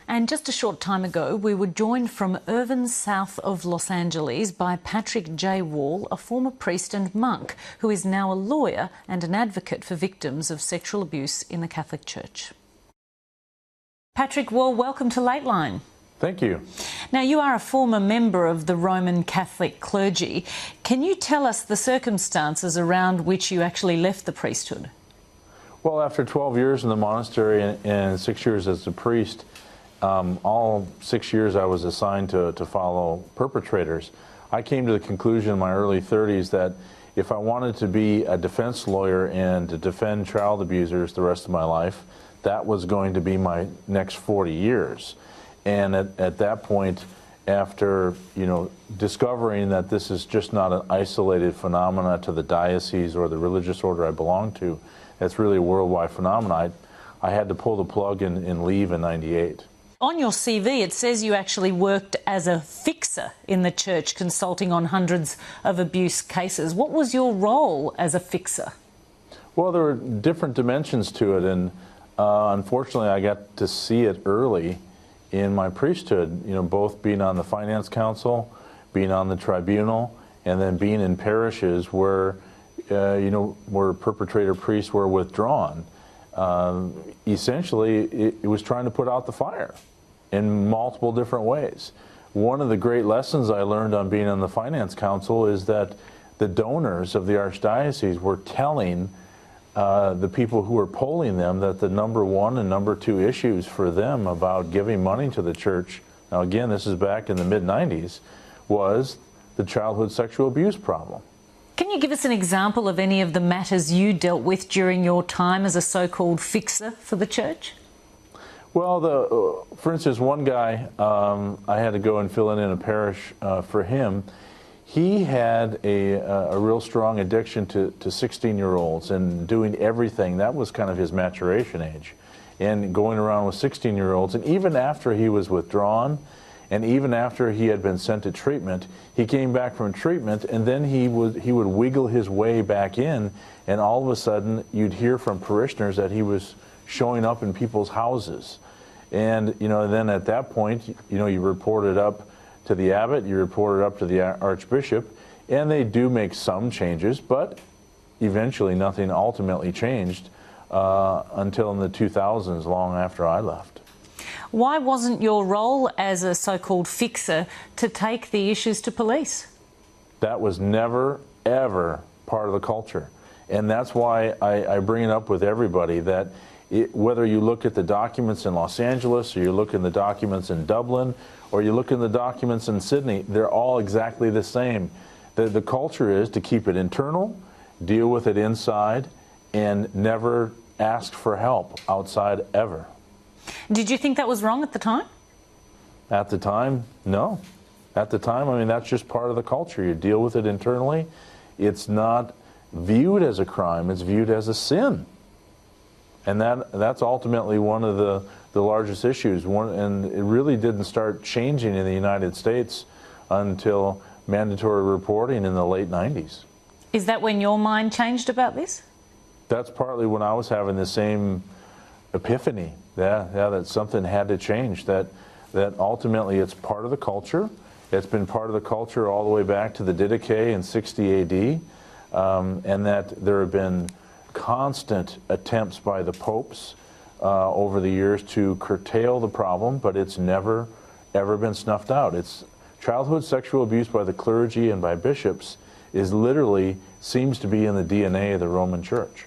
And just a short time ago, we were joined from Irvine, south of Los Angeles, by Patrick J. Wall, a former priest and monk who is now a lawyer and an advocate for victims of sexual abuse in the Catholic Church. Patrick Wall, welcome to Lateline. Thank you. Now, you are a former member of the Roman Catholic clergy. Can you tell us the circumstances around which you actually left the priesthood? Well, after 12 years in the monastery and 6 years as a priest, all 6 years I was assigned to follow perpetrators. I came to the conclusion in my early 30s that if I wanted to be a defense lawyer and to defend child abusers the rest of my life, that was going to be my next 40 years. And at that point, after discovering that this is just not an isolated phenomena to the diocese or the religious order I belong to, it's really a worldwide phenomenon, I had to pull the plug and leave in '98. On your CV, it says you actually worked as a fixer in the church, consulting on hundreds of abuse cases. What was your role as a fixer? Well, there were different dimensions to it, and unfortunately I got to see it early in my priesthood, both being on the finance council, being on the tribunal, and then being in parishes where, where perpetrator priests were withdrawn. Essentially, it was trying to put out the fire in multiple different ways. One of the great lessons I learned on being on the finance council is that the donors of the archdiocese were telling the people who were polling them that the number one and number two issues for them about giving money to the church, now again, this is back in the mid-90s, was the childhood sexual abuse problem. Can you give us an example of any of the matters you dealt with during your time as a so-called fixer for the church? Well, for instance, one guy, I had to go and fill in a parish for him. He had a real strong addiction to 16-year-olds and doing everything. That was kind of his maturation age. And going around with 16-year-olds, and even after he was withdrawn, and even after he had been sent to treatment, he came back from treatment, and then he would wiggle his way back in, and all of a sudden you'd hear from parishioners that he was showing up in people's houses. And then at that point, you report it up to the abbot, you report it up to the archbishop, and they do make some changes, but eventually nothing ultimately changed until in the 2000s, long after I left. Why wasn't your role as a so-called fixer to take the issues to police? That was never, ever part of the culture. And that's why I bring it up with everybody, that whether you look at the documents in Los Angeles, or you look in the documents in Dublin, or you look in the documents in Sydney, they're all exactly the same. The culture is to keep it internal, deal with it inside, and never ask for help outside ever. Did you think that was wrong at the time? At the time, no. At the time, I mean, that's just part of the culture. You deal with it internally. It's not viewed as a crime, it's viewed as a sin. And that's ultimately one of the largest issues. And it really didn't start changing in the United States until mandatory reporting in the late 90s. Is that when your mind changed about this? That's partly when I was having the same epiphany, that something had to change, that ultimately it's part of the culture. It's been part of the culture all the way back to the Didache in 60 AD, and that there have been constant attempts by the popes over the years to curtail the problem, but it's never, ever been snuffed out. It's childhood sexual abuse by the clergy and by bishops is literally seems to be in the DNA of the Roman Church.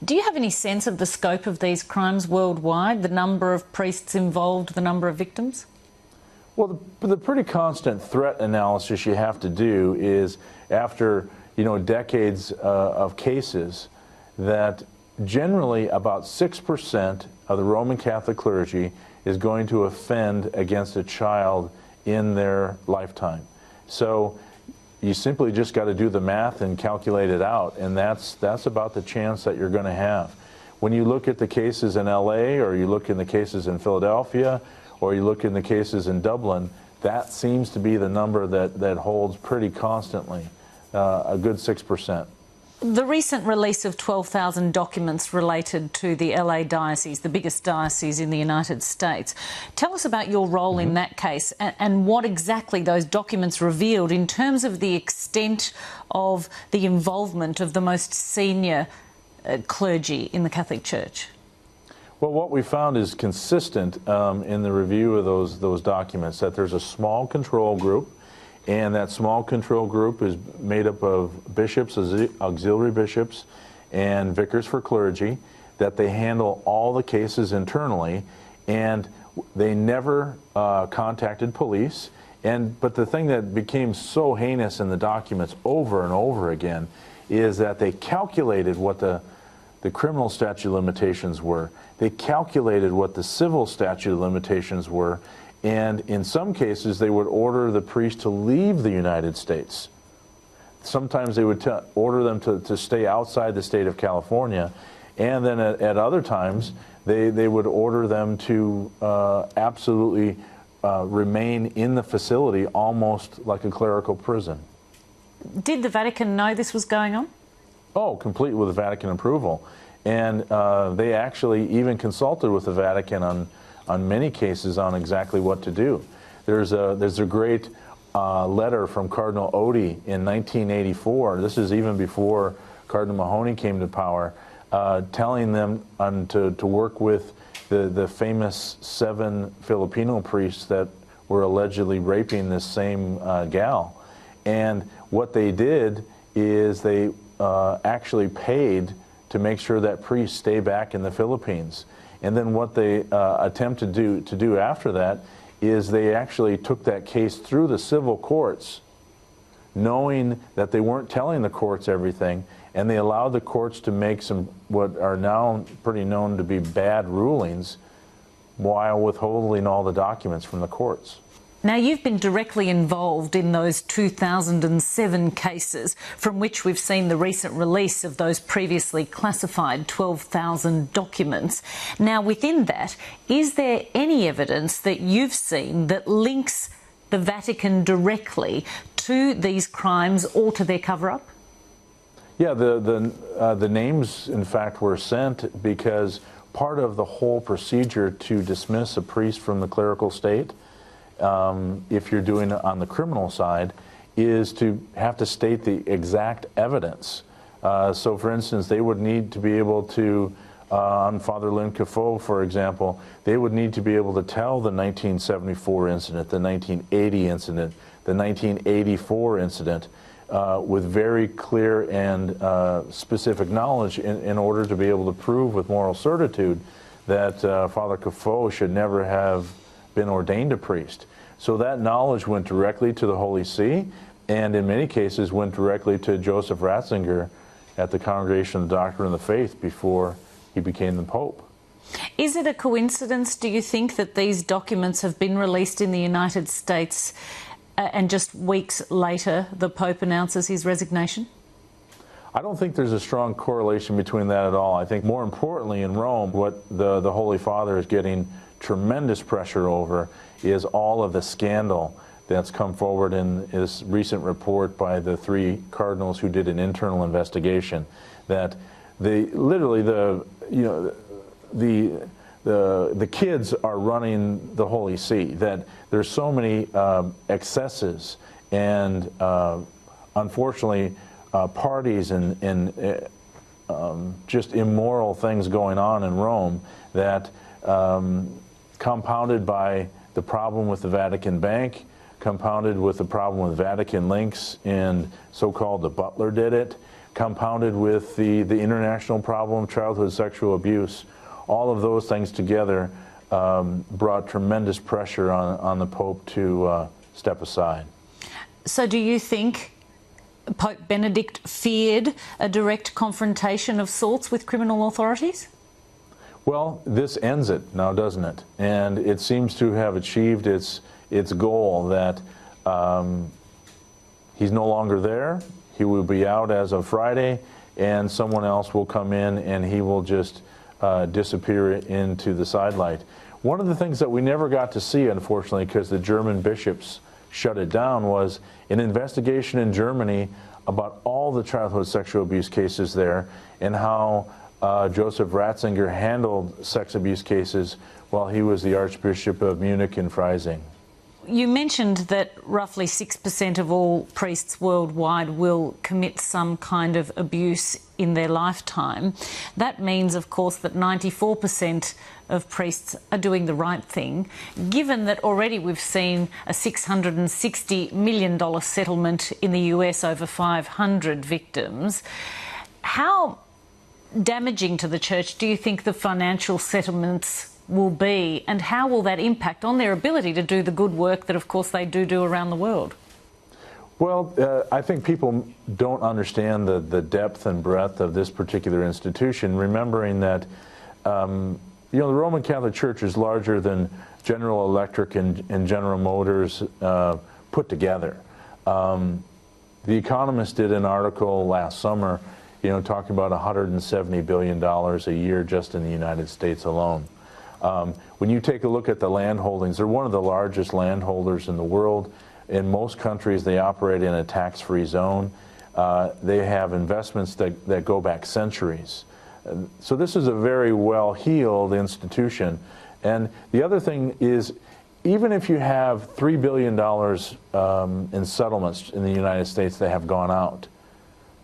Do you have any sense of the scope of these crimes worldwide, the number of priests involved, the number of victims? Well, the pretty constant threat analysis you have to do is after decades of cases, that generally about 6% of the Roman Catholic clergy is going to offend against a child in their lifetime. So you simply just got to do the math and calculate it out, and that's about the chance that you're going to have. When you look at the cases in LA, or you look in the cases in Philadelphia, or you look in the cases in Dublin, that seems to be the number that holds pretty constantly, a good 6%. The recent release of 12,000 documents related to the LA diocese, the biggest diocese in the United States. Tell us about your role in that case and what exactly those documents revealed in terms of the extent of the involvement of the most senior clergy in the Catholic Church. Well, what we found is consistent in the review of those documents, that there's a small control group, and that small control group is made up of bishops, auxiliary bishops, and vicars for clergy, that they handle all the cases internally, and they never contacted police. But the thing that became so heinous in the documents over and over again is that they calculated what the criminal statute of limitations were. They calculated what the civil statute of limitations were, and in some cases they would order the priest to leave the United States. Sometimes they would order them to stay outside the state of California, and then at other times they would order them to absolutely remain in the facility, almost like a clerical prison. Did the Vatican know this was going on? Oh, complete with the Vatican approval. And they actually even consulted with the Vatican on many cases on exactly what to do. There's a great letter from Cardinal Odie in 1984. This is even before Cardinal Mahoney came to power, telling them to work with the famous 7 Filipino priests that were allegedly raping this same gal. And what they did is they actually paid to make sure that priests stay back in the Philippines. And then what they attempted to do after that is they actually took that case through the civil courts, knowing that they weren't telling the courts everything, and they allowed the courts to make some what are now pretty known to be bad rulings while withholding all the documents from the courts. Now, you've been directly involved in those 2007 cases from which we've seen the recent release of those previously classified 12,000 documents. Now, within that, is there any evidence that you've seen that links the Vatican directly to these crimes or to their cover-up? Yeah, the names, in fact, were sent because part of the whole procedure to dismiss a priest from the clerical state, if you're doing it on the criminal side, is to have to state the exact evidence. So, for instance, they would need to be able to, on Father Lynn Cafoe, for example, they would need to be able to tell the 1974 incident, the 1980 incident, the 1984 incident, with very clear and specific knowledge in order to be able to prove with moral certitude that Father Cafoe should never have been ordained a priest. So that knowledge went directly to the Holy See, and in many cases went directly to Joseph Ratzinger at the Congregation of the Doctrine of the Faith before he became the Pope. Is it a coincidence, do you think, that these documents have been released in the United States and just weeks later the Pope announces his resignation? I don't think there's a strong correlation between that at all. I think more importantly in Rome, what the Holy Father is getting tremendous pressure over is all of the scandal that's come forward in this recent report by the 3 cardinals who did an internal investigation. That literally the kids are running the Holy See. That there's so many excesses and unfortunately parties and just immoral things going on in Rome that compounded by the problem with the Vatican Bank, compounded with the problem with Vatican links and so-called the butler did it, compounded with the international problem of childhood sexual abuse. All of those things together brought tremendous pressure on the Pope to step aside. So do you think Pope Benedict feared a direct confrontation of sorts with criminal authorities? Well, this ends it now, doesn't it? And it seems to have achieved its goal that he's no longer there. He will be out as of Friday, and someone else will come in and he will just disappear into the sidelight. One of the things that we never got to see, unfortunately, because the German bishops shut it down, was an investigation in Germany about all the childhood sexual abuse cases there and how Joseph Ratzinger handled sex abuse cases while he was the Archbishop of Munich and Freising. You mentioned that roughly 6% of all priests worldwide will commit some kind of abuse in their lifetime. That means, of course, that 94% of priests are doing the right thing. Given that already we've seen a $660 million settlement in the US over 500 victims, how damaging to the church do you think the financial settlements will be, and how will that impact on their ability to do the good work that, of course, they do around the world? Well, I think people don't understand the depth and breadth of this particular institution, remembering that the Roman Catholic Church is larger than General Electric and General Motors put together. The Economist did an article last summer, talking about $170 billion a year just in the United States alone. When you take a look at the land holdings, they're one of the largest land holders in the world. In most countries, they operate in a tax-free zone. They have investments that go back centuries. So this is a very well-heeled institution. And the other thing is, even if you have $3 billion in settlements in the United States that have gone out,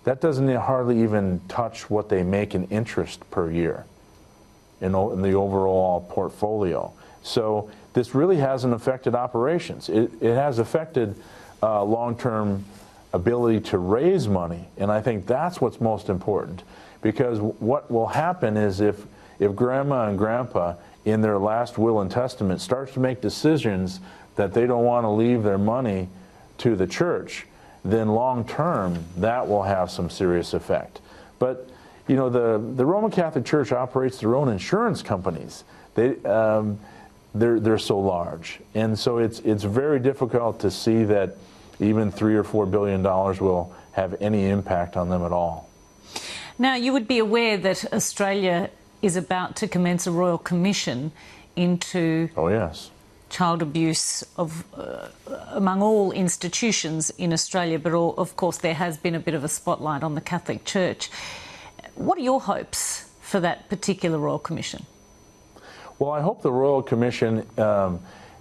that doesn't hardly even touch what they make in interest per year in the overall portfolio. So this really hasn't affected operations. It has affected long-term ability to raise money, and I think that's what's most important, because what will happen is if grandma and grandpa in their last will and testament starts to make decisions that they don't want to leave their money to the church, then long-term that will have some serious effect. But the Roman Catholic Church operates their own insurance companies. They're so large, and so it's very difficult to see that even $3 or $4 billion will have any impact on them at all. Now, you would be aware that Australia is about to commence a royal commission into child abuse among all institutions in Australia, but of course there has been a bit of a spotlight on the Catholic Church. What are your hopes for that particular Royal Commission? Well, I hope the Royal Commission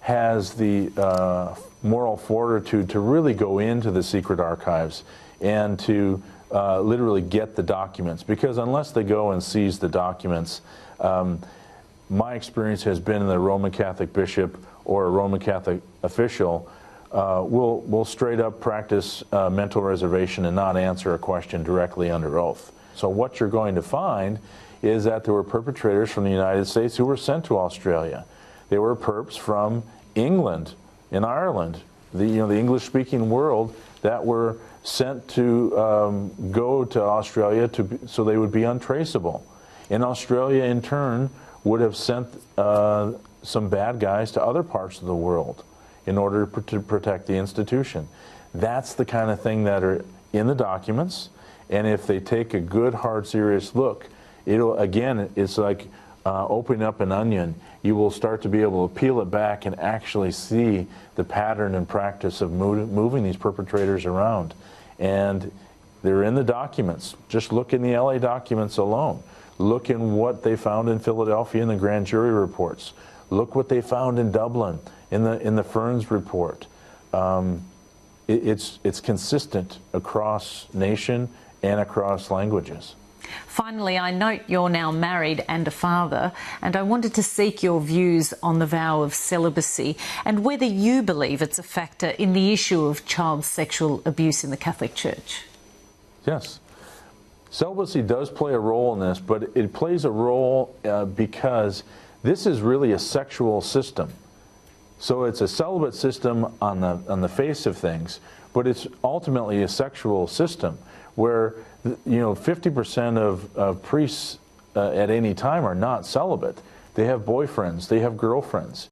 has the moral fortitude to really go into the secret archives and to literally get the documents, because unless they go and seize the documents, my experience has been that a Roman Catholic bishop or a Roman Catholic official will straight up practice mental reservation and not answer a question directly under oath. So what you're going to find is that there were perpetrators from the United States who were sent to Australia. They were perps from England and Ireland, the English-speaking world, that were sent to go to Australia so they would be untraceable. And Australia, in turn, would have sent some bad guys to other parts of the world in order to protect the institution. That's the kind of thing that are in the documents. And if they take a good, hard, serious look, it's like opening up an onion. You will start to be able to peel it back and actually see the pattern and practice of moving these perpetrators around. And they're in the documents. Just look in the LA documents alone. Look in what they found in Philadelphia in the grand jury reports. Look what they found in Dublin in the Ferns report. It's consistent across nation and across languages. Finally, I note you're now married and a father, and I wanted to seek your views on the vow of celibacy and whether you believe it's a factor in the issue of child sexual abuse in the Catholic Church. Yes. Celibacy does play a role in this, but it plays a role because this is really a sexual system. So it's a celibate system on the face of things, but it's ultimately a sexual system where 50% of priests at any time are not celibate. They have boyfriends, they have girlfriends.